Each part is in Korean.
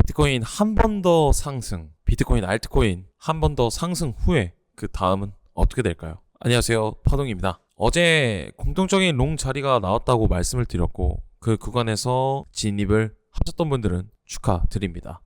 비트코인 한 번 더 상승, 비트코인 알트코인 한 번 더 상승 후에 그 다음은 어떻게 될까요? 안녕하세요, 파동입니다. 어제 공통적인 롱 자리가 나왔다고 말씀을 드렸고 그 구간에서 진입을 하셨던 분들은 축하드립니다.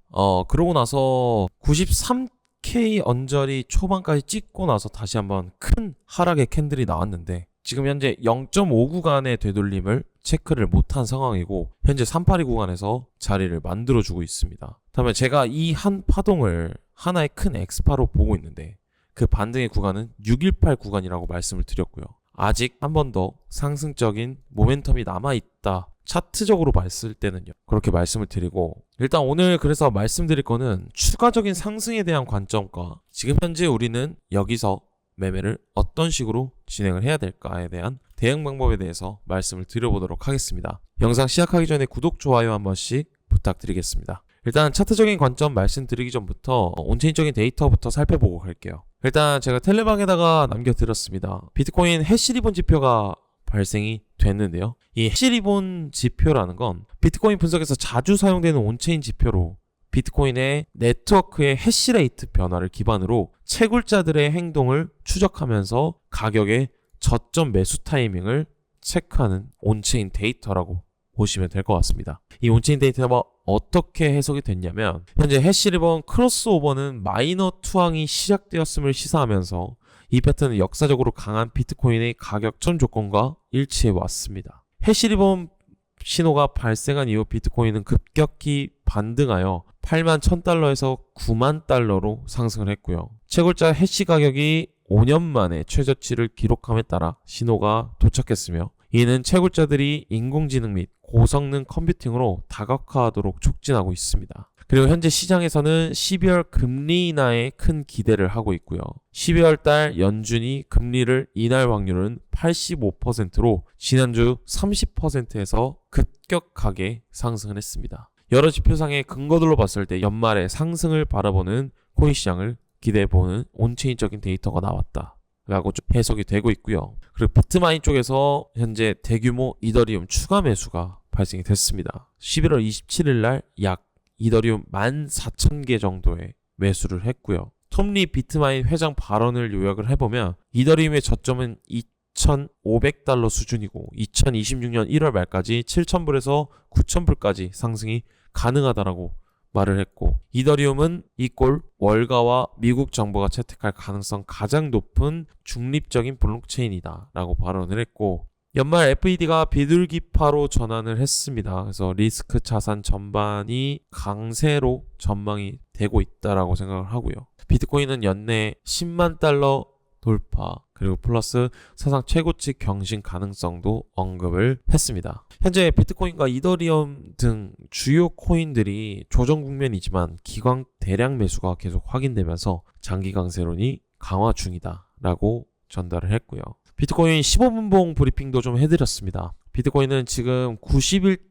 그러고 나서 93K 언저리 초반까지 찍고 나서 다시 한번 큰 하락의 캔들이 나왔는데 지금 현재 0.5 구간의 되돌림을 체크를 못한 상황이고 현재 382 구간에서 자리를 만들어주고 있습니다. 다음에 제가 이 한 파동을 하나의 큰 엑스파로 보고 있는데 그 반등의 구간은 618 구간이라고 말씀을 드렸고요. 아직 한 번 더 상승적인 모멘텀이 남아있다. 차트적으로 봤을 때는요. 그렇게 말씀을 드리고 일단 오늘 그래서 말씀드릴 거는 추가적인 상승에 대한 관점과 지금 현재 우리는 여기서 매매를 어떤 식으로 진행을 해야 될까에 대한 대응 방법에 대해서 말씀을 드려보도록 하겠습니다. 영상 시작하기 전에 구독, 좋아요 한 번씩 부탁드리겠습니다. 일단 차트적인 관점 말씀드리기 전부터 온체인적인 데이터부터 살펴보고 갈게요. 일단 제가 텔레방에다가 남겨드렸습니다. 비트코인 해시리본 지표가 발생이 됐는데요. 이 해시리본 지표라는 건 비트코인 분석에서 자주 사용되는 온체인 지표로 비트코인의 네트워크의 해시레이트 변화를 기반으로 채굴자들의 행동을 추적하면서 가격의 저점 매수 타이밍을 체크하는 온체인 데이터라고 보시면 될 것 같습니다. 이 온체인 데이터가 어떻게 해석이 됐냐면 현재 해시리본 크로스오버는 마이너 투항이 시작되었음을 시사하면서 이 패턴은 역사적으로 강한 비트코인의 가격 전 조건과 일치해 왔습니다. 해시리본 신호가 발생한 이후 비트코인은 급격히 반등하여 8만 1000달러에서 9만 달러로 상승을 했고요. 채굴자 해시 가격이 5년 만에 최저치를 기록함에 따라 신호가 도착했으며 이는 채굴자들이 인공지능 및 고성능 컴퓨팅으로 다각화하도록 촉진하고 있습니다. 그리고 현재 시장에서는 12월 금리 인하에 큰 기대를 하고 있고요. 12월 달 연준이 금리를 인할 확률은 85%로 지난주 30%에서 급격하게 상승을 했습니다. 여러 지표상의 근거들로 봤을 때 연말에 상승을 바라보는 코인 시장을 기대해보는 온체인적인 데이터가 나왔다 라고 좀 해석이 되고 있고요. 그리고 비트마인 쪽에서 현재 대규모 이더리움 추가 매수가 발생이 됐습니다. 11월 27일 날 약 이더리움 14,000개 정도의 매수를 했고요. 톰리 비트마인 회장 발언을 요약을 해보면 이더리움의 저점은 2,500달러 수준이고 2026년 1월 말까지 7,000불에서 9,000불까지 상승이 가능하다라고 말을 했고 이더리움은 이 꼴 월가와 미국 정부가 채택할 가능성 가장 높은 중립적인 블록체인이다 라고 발언을 했고 연말 FED가 비둘기파로 전환을 했습니다. 그래서 리스크 자산 전반이 강세로 전망이 되고 있다라고 생각을 하고요. 비트코인은 연내 10만 달러 돌파 그리고 플러스 사상 최고치 경신 가능성도 언급을 했습니다. 현재 비트코인과 이더리움 등 주요 코인들이 조정 국면이지만 기관 대량 매수가 계속 확인되면서 장기 강세론이 강화 중이다 라고 전달을 했고요. 비트코인 15분봉 브리핑도 좀 해드렸습니다. 비트코인은 지금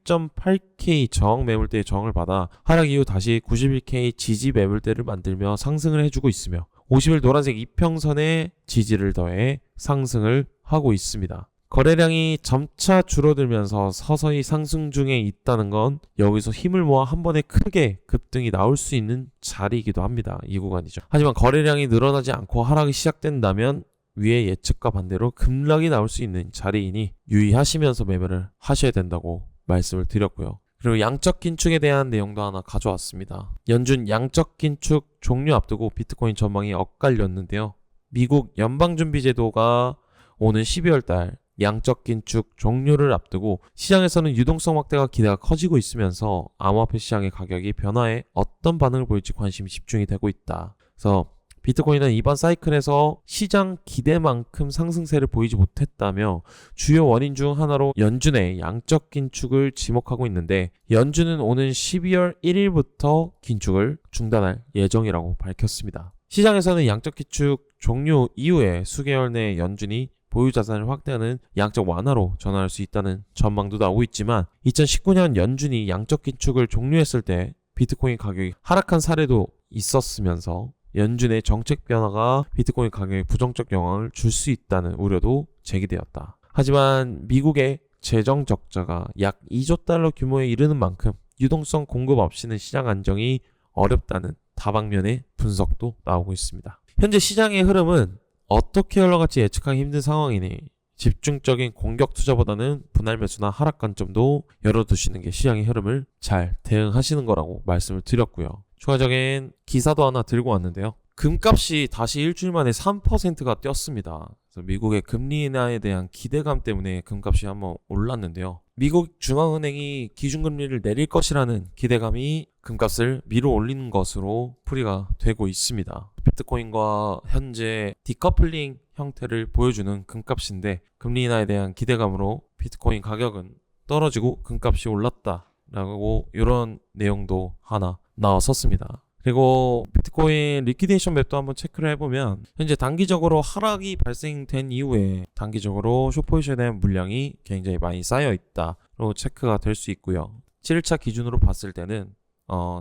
91.8K 저항 매물대의 저항을 받아 하락 이후 다시 91K 지지 매물대를 만들며 상승을 해주고 있으며 50일 노란색 이평선에 지지를 더해 상승을 하고 있습니다. 거래량이 점차 줄어들면서 서서히 상승 중에 있다는 건 여기서 힘을 모아 한 번에 크게 급등이 나올 수 있는 자리이기도 합니다. 이 구간이죠. 하지만 거래량이 늘어나지 않고 하락이 시작된다면 위의 예측과 반대로 급락이 나올 수 있는 자리이니 유의하시면서 매매를 하셔야 된다고 말씀을 드렸고요. 그리고 양적 긴축에 대한 내용도 하나 가져왔습니다. 연준 양적 긴축 종료 앞두고 비트코인 전망이 엇갈렸는데요. 미국 연방준비제도가 오는 12월 달 양적 긴축 종료를 앞두고 시장에서는 유동성 확대가 기대가 커지고 있으면서 암호화폐 시장의 가격이 변화에 어떤 반응을 보일지 관심이 집중이 되고 있다. 그래서 비트코인은 이번 사이클에서 시장 기대만큼 상승세를 보이지 못했다며 주요 원인 중 하나로 연준의 양적 긴축을 지목하고 있는데 연준은 오는 12월 1일부터 긴축을 중단할 예정이라고 밝혔습니다. 시장에서는 양적 긴축 종료 이후에 수개월 내에 연준이 보유 자산을 확대하는 양적 완화로 전환할 수 있다는 전망도 나오고 있지만 2019년 연준이 양적 긴축을 종료했을 때 비트코인 가격이 하락한 사례도 있었으면서 연준의 정책 변화가 비트코인 가격에 부정적 영향을 줄 수 있다는 우려도 제기되었다. 하지만 미국의 재정 적자가 약 2조 달러 규모에 이르는 만큼 유동성 공급 없이는 시장 안정이 어렵다는 다방면의 분석도 나오고 있습니다. 현재 시장의 흐름은 어떻게 흘러갈지 예측하기 힘든 상황이니 집중적인 공격 투자보다는 분할 매수나 하락 관점도 열어두시는 게 시장의 흐름을 잘 대응하시는 거라고 말씀을 드렸고요. 추가적인 기사도 하나 들고 왔는데요. 금값이 다시 일주일 만에 3%가 뛰었습니다. 그래서 미국의 금리 인하에 대한 기대감 때문에 금값이 한번 올랐는데요. 미국 중앙은행이 기준금리를 내릴 것이라는 기대감이 금값을 밀어 올리는 것으로 풀이가 되고 있습니다. 비트코인과 현재 디커플링 형태를 보여주는 금값인데 금리 인하에 대한 기대감으로 비트코인 가격은 떨어지고 금값이 올랐다라고 이런 내용도 하나 나왔었습니다. 그리고 비트코인 리퀴데이션 맵도 한번 체크를 해보면 현재 단기적으로 하락이 발생된 이후에 단기적으로 숏포지션에 대한 물량이 굉장히 많이 쌓여 있다로 체크가 될 수 있고요. 7일차 기준으로 봤을 때는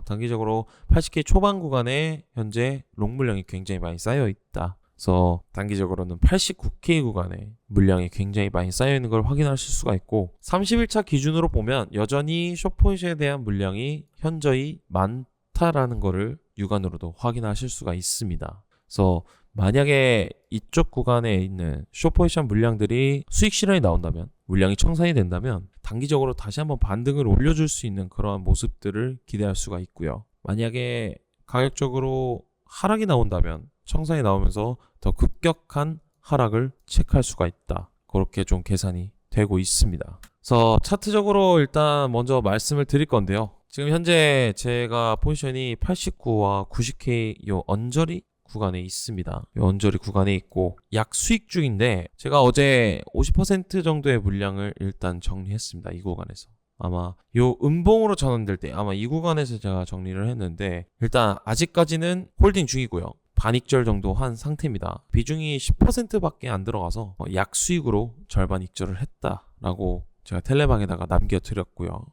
단기적으로 80K 초반 구간에 현재 롱 물량이 굉장히 많이 쌓여 있다. 그래서 단기적으로는 89K 구간에 물량이 굉장히 많이 쌓여 있는 걸 확인하실 수가 있고 30일차 기준으로 보면 여전히 숏포지션에 대한 물량이 현저히 많다라는 거를 육안으로도 확인하실 수가 있습니다. 그래서 만약에 이쪽 구간에 있는 숏포지션 물량들이 수익 실현이 나온다면 물량이 청산이 된다면 단기적으로 다시 한번 반등을 올려줄 수 있는 그러한 모습들을 기대할 수가 있고요. 만약에 가격적으로 하락이 나온다면 청산이 나오면서 더 급격한 하락을 체크할 수가 있다. 그렇게 좀 계산이 되고 있습니다. 그래서 차트적으로 일단 먼저 말씀을 드릴 건데요. 지금 현재 제가 포지션이 89와 90K 요 언저리 구간에 있습니다. 요 언저리 구간에 있고 약 수익 중인데 제가 어제 50% 정도의 물량을 일단 정리했습니다. 이 구간에서. 아마 요 음봉으로 전환될 때 아마 이 구간에서 제가 정리를 했는데 일단 아직까지는 홀딩 중이고요. 반익절 정도 한 상태입니다. 비중이 10%밖에 안 들어가서 약 수익으로 절반 익절을 했다라고 제가 텔레방에다가 남겨드렸고요.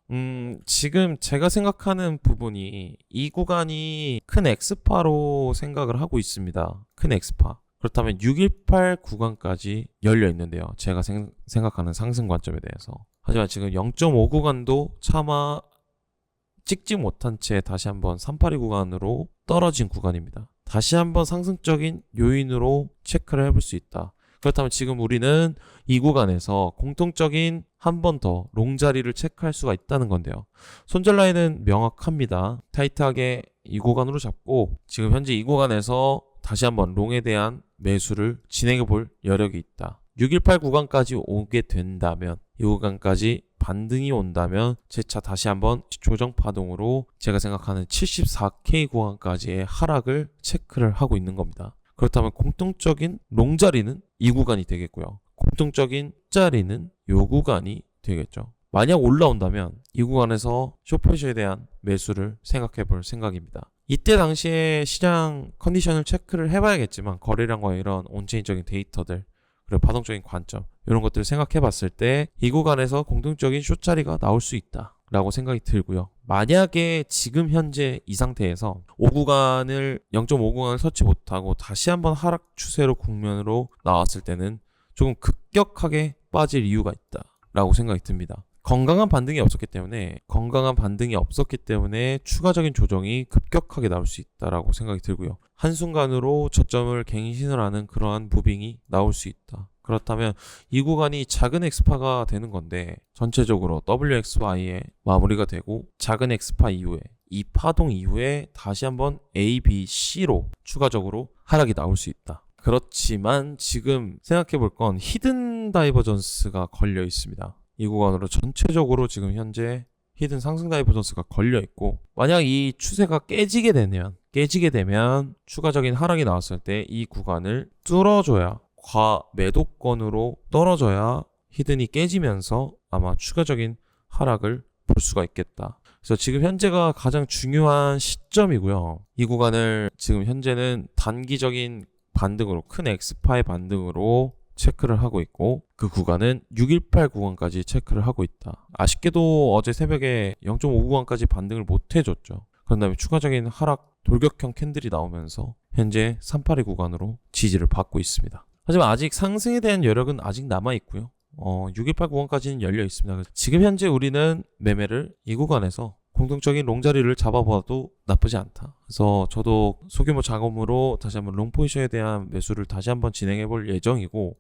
지금 제가 생각하는 부분이 이 구간이 큰 엑스파로 생각을 하고 있습니다. 큰 엑스파. 그렇다면 618 구간까지 열려 있는데요. 제가 생각하는 상승 관점에 대해서. 하지만 지금 0.5 구간도 차마 찍지 못한 채 다시 한번 382 구간으로 떨어진 구간입니다. 다시 한번 상승적인 요인으로 체크를 해볼 수 있다. 그렇다면 지금 우리는 이 구간에서 공통적인 한 번 더 롱 자리를 체크할 수가 있다는 건데요. 손절 라인은 명확합니다. 타이트하게 이 구간으로 잡고 지금 현재 이 구간에서 다시 한번 롱에 대한 매수를 진행해 볼 여력이 있다. 618 구간까지 오게 된다면 이 구간까지 반등이 온다면 재차 다시 한번 조정 파동으로 제가 생각하는 74K 구간까지의 하락을 체크를 하고 있는 겁니다. 그렇다면 공통적인 롱 자리는 이 구간이 되겠고요. 공통적인 자리는 이 구간이 되겠죠. 만약 올라온다면 이 구간에서 숏포지션에 대한 매수를 생각해 볼 생각입니다. 이때 당시에 시장 컨디션을 체크를 해봐야겠지만 거래량과 이런 온체인적인 데이터들 그리고 파동적인 관점 이런 것들을 생각해 봤을 때 이 구간에서 공통적인 숏 자리가 나올 수 있다 라고 생각이 들고요. 만약에 지금 현재 이 상태에서 5구간을 0.5 구간을 서치 못하고 다시 한번 하락 추세로 국면으로 나왔을 때는 조금 급격하게 빠질 이유가 있다 라고 생각이 듭니다. 건강한 반등이 없었기 때문에 추가적인 조정이 급격하게 나올 수 있다라고 생각이 들고요. 한순간으로 저점을 갱신을 하는 그러한 무빙이 나올 수 있다. 그렇다면 이 구간이 작은 엑스파가 되는 건데 전체적으로 WXY에 마무리가 되고 작은 엑스파 이후에 이 파동 이후에 다시 한번 A, B, C로 추가적으로 하락이 나올 수 있다. 그렇지만 지금 생각해 볼 건 히든 다이버전스가 걸려 있습니다. 이 구간으로 전체적으로 지금 현재 히든 상승 다이버전스가 걸려 있고 만약 이 추세가 깨지게 되면 추가적인 하락이 나왔을 때 이 구간을 뚫어줘야 과매도권으로 떨어져야 히든이 깨지면서 아마 추가적인 하락을 볼 수가 있겠다. 그래서 지금 현재가 가장 중요한 시점이고요. 이 구간을 지금 현재는 단기적인 반등으로 큰 엑스파의 반등으로 체크를 하고 있고 그 구간은 618 구간까지 체크를 하고 있다. 아쉽게도 어제 새벽에 0.5 구간까지 반등을 못 해줬죠. 그런 다음에 추가적인 하락 돌격형 캔들이 나오면서 현재 382 구간으로 지지를 받고 있습니다. 하지만 아직 상승에 대한 여력은 아직 남아있고요. 618 구간까지는 열려 있습니다. 지금 현재 우리는 매매를 이 구간에서 공통적인 롱자리를 잡아봐도 나쁘지 않다. 그래서 저도 소규모 자금으로 다시 한번 롱 포지션에 대한 매수를 다시 한번 진행해 볼 예정이고,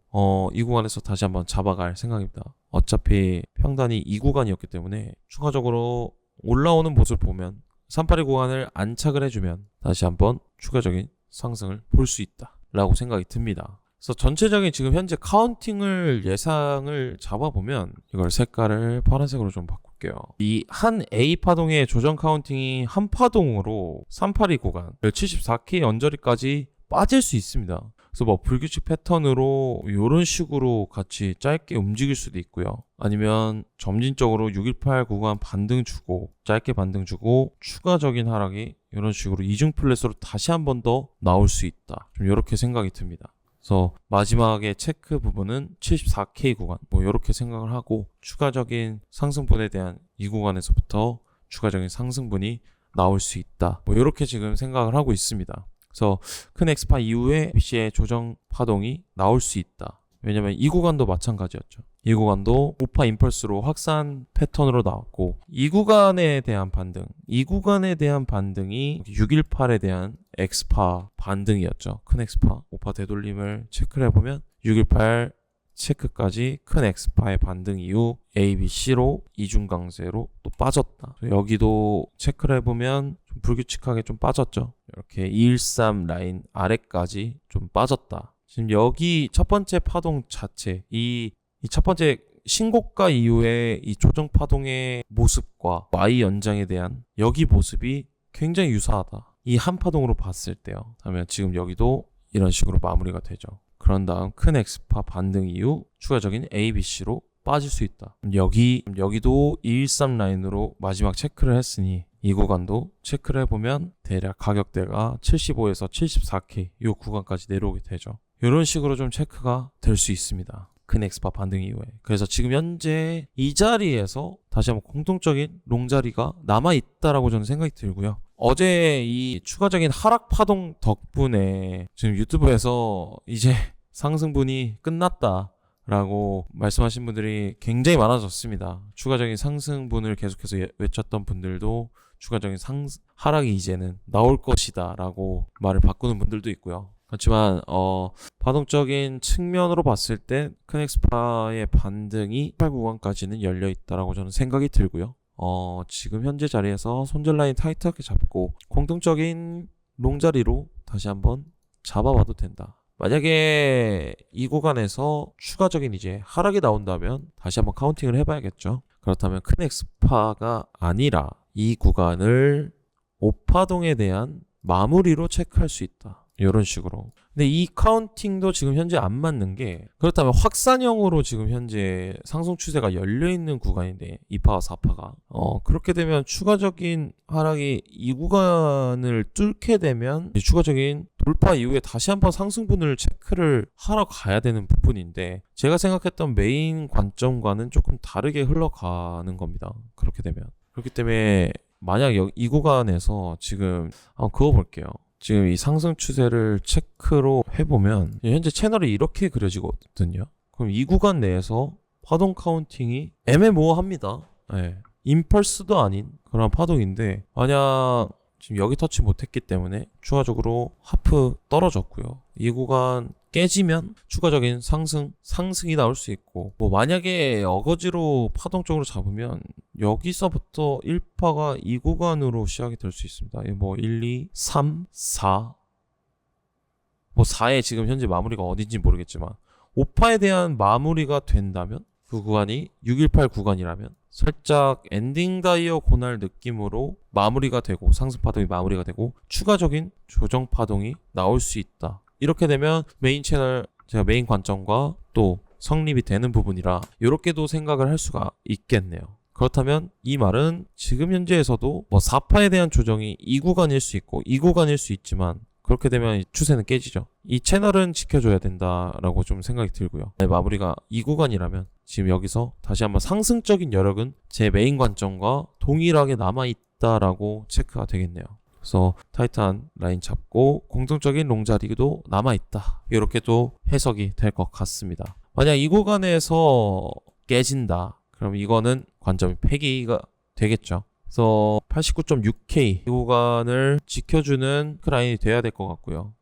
이 구간에서 다시 한번 잡아갈 생각입니다. 어차피 평단이 이 구간이었기 때문에 추가적으로 올라오는 모습을 보면 382 구간을 안착을 해주면 다시 한번 추가적인 상승을 볼 수 있다 라고 생각이 듭니다. 그래서 전체적인 지금 현재 카운팅을 예상을 잡아보면 이걸 색깔을 파란색으로 좀 바꿀게요. 이 한 A 파동의 조정 카운팅이 한 파동으로 382 구간 74K 언저리까지 빠질 수 있습니다. 그래서 뭐 불규칙 패턴으로 이런 식으로 같이 짧게 움직일 수도 있고요. 아니면 점진적으로 618 구간 반등 주고 짧게 반등 주고 추가적인 하락이 이런 식으로 이중 플랫으로 다시 한 번 더 나올 수 있다. 좀 이렇게 생각이 듭니다. 그래서 마지막에 체크 부분은 74K 구간 뭐 이렇게 생각을 하고 추가적인 상승분에 대한 이 구간에서부터 추가적인 상승분이 나올 수 있다. 뭐 이렇게 지금 생각을 하고 있습니다. 그래서 큰 엑스파 이후에 BC의 조정 파동이 나올 수 있다. 왜냐면 이 구간도 마찬가지였죠. 이 구간도 오파 임펄스로 확산 패턴으로 나왔고 이 구간에 대한 반등이 618에 대한 엑스파 반등이었죠. 큰 엑스파 오파 되돌림을 체크를 해보면 618 체크까지 큰 엑스파의 반등 이후 A, B, C로 이중 강세로 또 빠졌다. 여기도 체크를 해보면 좀 불규칙하게 좀 빠졌죠. 이렇게 213 라인 아래까지 좀 빠졌다. 지금 여기 첫 번째 파동 자체, 이 첫 번째 신고가 이후에 이 조정 파동의 모습과 Y 연장에 대한 여기 모습이 굉장히 유사하다. 이 한 파동으로 봤을 때요. 그러면 지금 여기도 이런 식으로 마무리가 되죠. 그런 다음 큰 엑스파 반등 이후 추가적인 A, B, C로 빠질 수 있다. 여기도 213 라인으로 마지막 체크를 했으니 이 구간도 체크를 해보면 대략 가격대가 75에서 74K 이 구간까지 내려오게 되죠. 이런 식으로 좀 체크가 될 수 있습니다. 큰 엑스파 반등 이후에. 그래서 지금 현재 이 자리에서 다시 한번 공통적인 롱자리가 남아있다라고 저는 생각이 들고요. 어제 이 추가적인 하락 파동 덕분에 지금 유튜브에서 이제 상승분이 끝났다라고 말씀하신 분들이 굉장히 많아졌습니다. 추가적인 상승분을 계속해서 외쳤던 분들도 추가적인 하락이 이제는 나올 것이다 라고 말을 바꾸는 분들도 있고요. 그렇지만 파동적인 측면으로 봤을 때 큰 엑스파의 반등이 8 구간까지는 열려있다라고 저는 생각이 들고요. 지금 현재 자리에서 손절 라인 타이트하게 잡고 공통적인 롱자리로 다시 한번 잡아봐도 된다. 만약에 이 구간에서 추가적인 이제 하락이 나온다면 다시 한번 카운팅을 해봐야겠죠. 그렇다면 큰 엑스파가 아니라 이 구간을 5파동에 대한 마무리로 체크할 수 있다. 이런 식으로. 근데 이 카운팅도 지금 현재 안 맞는 게 그렇다면 확산형으로 지금 현재 상승 추세가 열려있는 구간인데 2파와 4파가 그렇게 되면 추가적인 하락이 이 구간을 뚫게 되면 추가적인 돌파 이후에 다시 한번 상승분을 체크를 하러 가야 되는 부분인데 제가 생각했던 메인 관점과는 조금 다르게 흘러가는 겁니다. 그렇게 되면. 그렇기 때문에 만약 이 구간에서 지금 한번 그어볼게요. 지금 이 상승 추세를 체크로 해보면 현재 채널이 이렇게 그려지거든요. 그럼 이 구간 내에서 파동 카운팅이 애매모호합니다. 네. 임펄스도 아닌 그런 파동인데 만약 지금 여기 터치 못했기 때문에 추가적으로 하프 떨어졌고요. 이 구간 깨지면 추가적인 상승이 나올 수 있고 뭐 만약에 어거지로 파동적으로 잡으면 여기서부터 1파가 이 구간으로 시작이 될 수 있습니다. 뭐 1, 2, 3, 4 뭐 4에 지금 현재 마무리가 어딘지 모르겠지만 5파에 대한 마무리가 된다면 그 구간이 618 구간이라면 살짝 엔딩 다이어고날 느낌으로 마무리가 되고 상승 파동이 마무리가 되고 추가적인 조정 파동이 나올 수 있다. 이렇게 되면 메인 채널 제가 메인 관점과 또 성립이 되는 부분이라 이렇게도 생각을 할 수가 있겠네요. 그렇다면 이 말은 지금 현재에서도 뭐 4파에 대한 조정이 이 구간일 수 있고 이 구간일 수 있지만 그렇게 되면 추세는 깨지죠. 이 채널은 지켜줘야 된다라고 좀 생각이 들고요. 마무리가 이 구간이라면 지금 여기서 다시 한번 상승적인 여력은 제 메인 관점과 동일하게 남아있다라고 체크가 되겠네요. 그래서 타이트한 라인 잡고 공통적인 롱자리도 남아있다. 이렇게 또 해석이 될 것 같습니다. 만약 이 구간에서 깨진다. 그럼 이거는 관점이 폐기가 되겠죠. 그래서 89.6K 이 구간을 지켜주는 크라인이 돼야 될 것 같고요.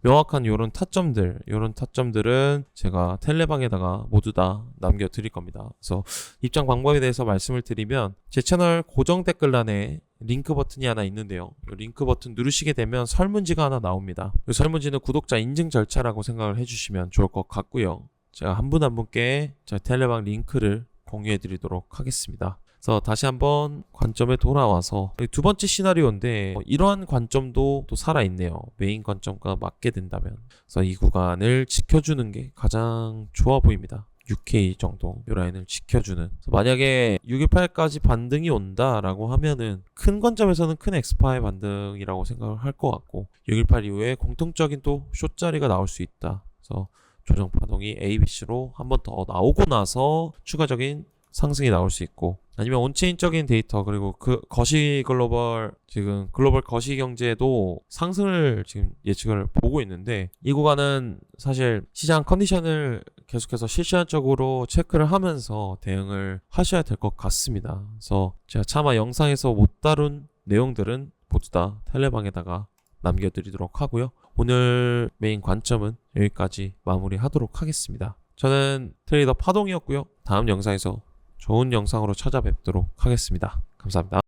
명확한 요런 타점들은 제가 텔레방에다가 모두 다 남겨드릴 겁니다. 그래서 입장 방법에 대해서 말씀을 드리면 제 채널 고정 댓글란에 링크 버튼이 하나 있는데요. 이 링크 버튼 누르시게 되면 설문지가 하나 나옵니다. 이 설문지는 구독자 인증 절차라고 생각을 해주시면 좋을 것 같고요. 제가 한 분 한 분께 제 텔레방 링크를 공유해 드리도록 하겠습니다. 그래서 다시 한번 관점에 돌아와서 두 번째 시나리오인데 이러한 관점도 또 살아있네요. 메인 관점과 맞게 된다면. 그래서 이 구간을 지켜주는 게 가장 좋아 보입니다. 6K 정도 이 라인을 지켜주는. 만약에 618까지 반등이 온다라고 하면은 큰 관점에서는 큰 엑스파의 반등이라고 생각을 할 것 같고 618 이후에 공통적인 또 숏자리가 나올 수 있다. 그래서 조정 파동이 ABC로 한 번 더 나오고 나서 추가적인 상승이 나올 수 있고 아니면 온체인적인 데이터 그리고 그 거시 글로벌 지금 글로벌 거시 경제도 상승을 지금 예측을 보고 있는데 이 구간은 사실 시장 컨디션을 계속해서 실시간적으로 체크를 하면서 대응을 하셔야 될 것 같습니다. 그래서 제가 차마 영상에서 못 다룬 내용들은 모두 다 텔레방에다가 남겨드리도록 하고요. 오늘 메인 관점은 여기까지 마무리하도록 하겠습니다. 저는 트레이더 파동이었고요. 다음 영상에서 좋은 영상으로 찾아뵙도록 하겠습니다. 감사합니다.